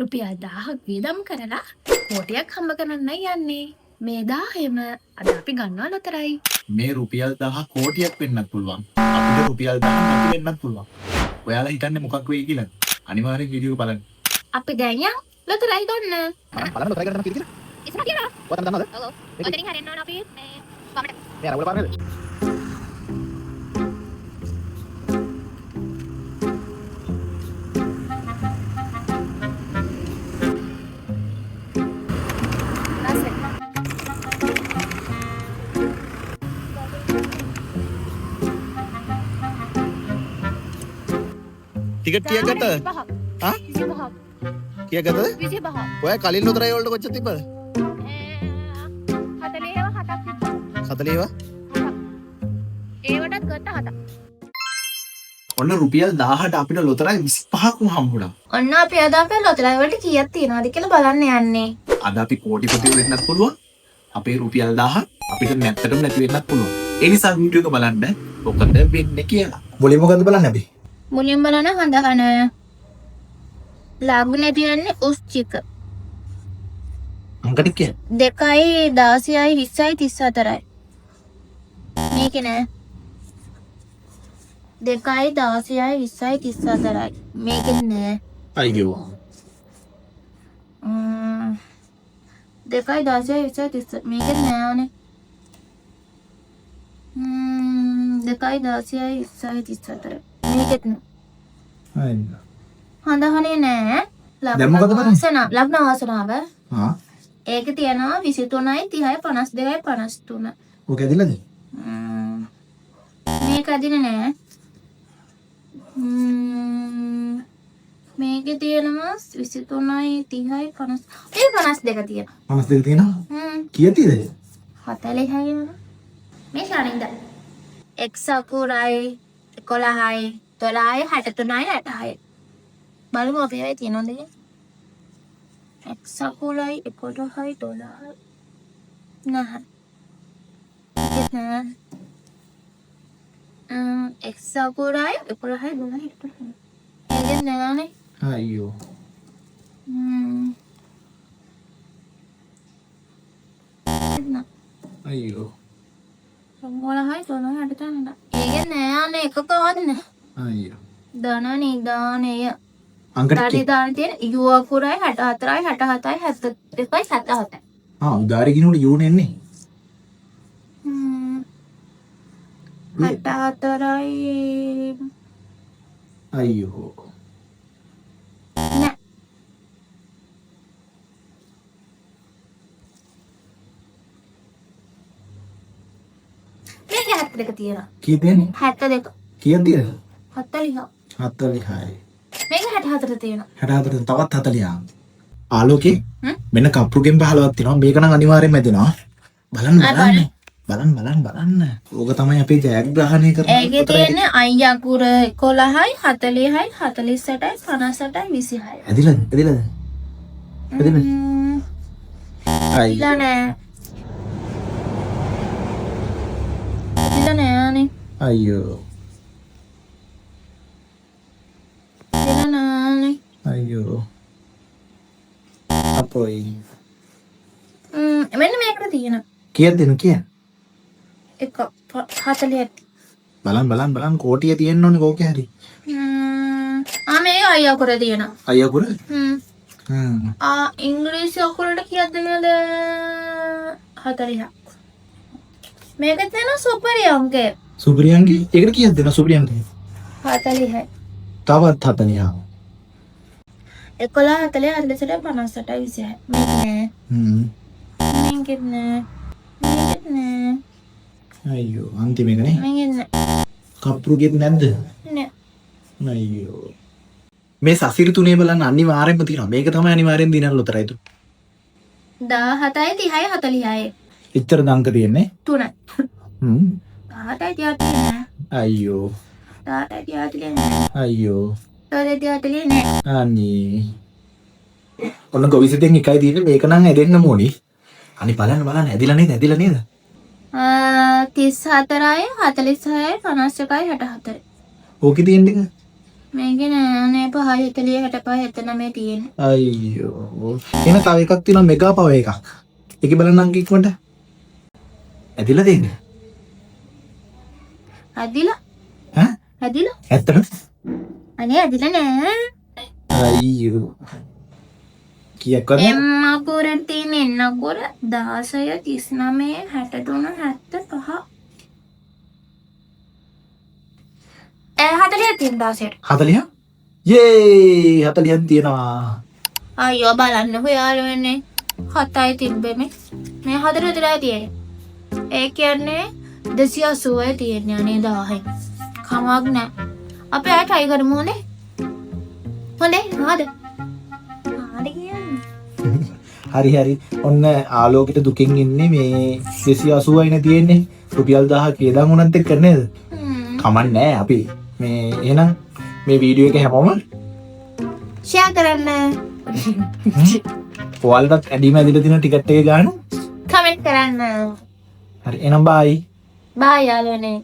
රුපියල් 1000ක් වියදම් කරලා කෝටියක් හම්බ කරන්නයි යන්නේ. මේ 1000ෙම අද අපි ගන්නවා ලොතරැයි. මේ රුපියල් 1000 කෝටියක් වෙන්නත් පුළුවන්. අපිට රුපියල් 1000 නැති වෙන්නත් පුළුවන්. ඔයාලා හිතන්නේ මොකක් වෙයි කියලා? අනිවාර්යෙන් වීඩියෝ එක බලන්න. අපි දැන් යන් ලොතරැයි ගන්න. බලන්න try කරන්න කීයද? ඉස්සරහ කියලා. ඔයාලා දන්නවද? ඔව්. ඔතනින් හරින්න ඕන අපි මේ වමට. මේ අර උඩ පාරේ නේද? ටිකට් කීයක් ගත්තද? හා? 25ක්. කීයක් ගත්තද? 25ක්. ඔයා කලින් ලොතරැයි වලට කොච්චර තිබ්බද? 47ක් තිබ්බා. 40ව? ඒවටත් ගත්ත 7ක්. ඔන්න රුපියල් 1000ට අපිට ලොතරැයි 25ක්ම හම්බුණා. ඔන්න අපි අද අපේ ලොතරැයි වලට කීයක් තියනවද කියලා බලන්න යන්නේ. අද අපි කෝටිපති වෙන්නත් පුළුවන්. අපේ රුපියල් 1000 අපිට නැත්තටම නැති වෙන්නත් පුළුවන්. ඒ නිසා වීඩියෝ එක බලන්න මොකද වෙන්නේ කියලා. මුලින්ම මොකද්ද බලන්නේ අපි? මුලින් බලන හඳහන ලග්නේ තියන්නේ උස්චික අංක ටික කියන්න. 2යි 16යි 20යි 34යි මේකේ නෑ 2යි 16යි 20යි 34යි මේකේ නෑ අයියෝ. 2යි 16යි 20යි 30 මේකේ නෑනේ 2යි 16යි 20යි 34 මේකෙත් නෑ අයියෝ. හඳහනේ නෑ දැන් මොකද බලන්නේ? ලග්න වාසනාව හා. ඒකේ තියෙනවා 23යි 30යි 52යි 53 ඔක ඇදිලාද? මේක අදින නෑ මේකේ තියෙනවා 23යි 30යි 50 ඒ 52 තියෙනවා 52 තියෙනවා. කීයක් තියෙද? 40යි වෙනවා මේ ශානින්ද x අකුරයි 11යි 12යි 63යි 66යි බලමු අපේ වෙයි තියෙනවද කියලා x අකුරයි 11යි 12යි නැහැ x අකුරයි 11යි 12යි ඒකේ නෑනේ අයියෝ. අයියෝ. 11යි 12යි 63 ඒකේ නෑනේ එකකවත් නෑ අයියෝ. ධන නිදානය අංක ටික. ධන තියෙන u අකුරයි 64යි 67යි 72යි 77යි උදාරි කිනුට යූනේ එන්නේ. 64යි අයියෝ. නෑ මේක 72 තියෙනවා කී දෙන්නේ? 72 කීයක් තියෙද? 40 40යි. මේක 64 තියෙනවා 64 තවත් 40ක්. ආලෝකේ මෙන්න කප්පුගෙන් 15ක් තියෙනවා. මේක නම් අනිවාර්යෙන්ම ඇදෙනවා. බලන්න. ඕක තමයි අපේ ජයග්‍රහණය කරන. ඒකේ තියෙන්නේ i අකුර 11යි 40යි 48යි 58යි 26යි ඇදිලාද? ඉලා නෑ ඉලා නෑනේ අයියෝ. ඉලා නෑනේ අයියෝ. අපෝයි. මෙන්න මේකට තියෙන කීයක් දෙනු කියන්න? එක 40ක් බලන්න කෝටිය තියෙන්න ඕනේ කෝකේ හරි. මේ i අකුර තියෙනවා අයියකුර. ඉංග්‍රීසි අකුරට කීයක්ද නේද 40ක් මේක තියෙන සුපරි අංකය සුපිරියන්ගේ ඒකට කීයක් දෙනවා සුපිරියන්ගේ? 40යි තවත් 40ක්. 11 40 48 58 26 මේකෙත් නෑ අයියෝ අන්තිම එක නේ. මේකෙත් නෑ කප්පුරුගෙත් නැද්ද? නෑ අයියෝ. මේ සසිරි තුනේ බලන්න අනිවාර්යෙන්ම තියෙනවා. මේක තමයි අනිවාර්යෙන් දිනන ලොතරැයි තු. 17යි 30යි 40යි එච්චර දංක තියෙන්නේ. 3යි 17යි 30යි නෑ අයියෝ. 17යි 30යි නෑ අයියෝ. 17යි 30යි නෑ අනේ. ඔන්න ගොවිසෙන් එකයි තියෙන්නේ මේක නම් ඇදෙන්න ඕනේ. අනි බලන්න ඇදිලා නේද? 34යි 46යි 51යි 64යි ඕකේ තියෙන ටික මේක නෑ 5:40 65 තියෙන්නේ. අයියෝ. එන තව එකක් තියෙනවා මෙගා පව එකක්. ඒක බලන්නම් ඉක්මනට. ඇදිලා තියෙන්නේ. ඇදිලා ඈ? ඇදිලා ඇත්තටම? අනේ ඇදිලා නෑ. අයියෝ. කීයක් කරන්නේ? එම් අකුර තියෙන එන්න අකුර 16 39 63 75 40 තියෙන 16ට. 40? යේ 40ක් තියෙනවා. අයියෝ බලන්න හොයාලුවනේ 7යි තිබ්බෙමේ මේ 4 විතරයි තියෙන්නේ. ඒ කියන්නේ 280යි තියෙන්නේ අනේ 1000යි. කමක් නෑ. අපි ආයෙ try කරමුනේ. හොඳේ නේද? ආද කියන්නේ. හරි හරි. ඔන්න ආලෝකිත දුකින් ඉන්නේ මේ 280යිනේ තියෙන්නේ. රුපියල් 1000 කේදන් උනත් එක්ක නේද? කමන්නේ අපි මේ එහෙනම් මේ වීඩියෝ එක හැමෝම ෂෙයා කරන්න. ඔයාලටත් ඇදීම ඇදිලා තියෙන ටිකට් එක ගන්න. කමෙන්ට් කරන්න. හරි එහෙනම් බයි. බයි යාළුවනේ.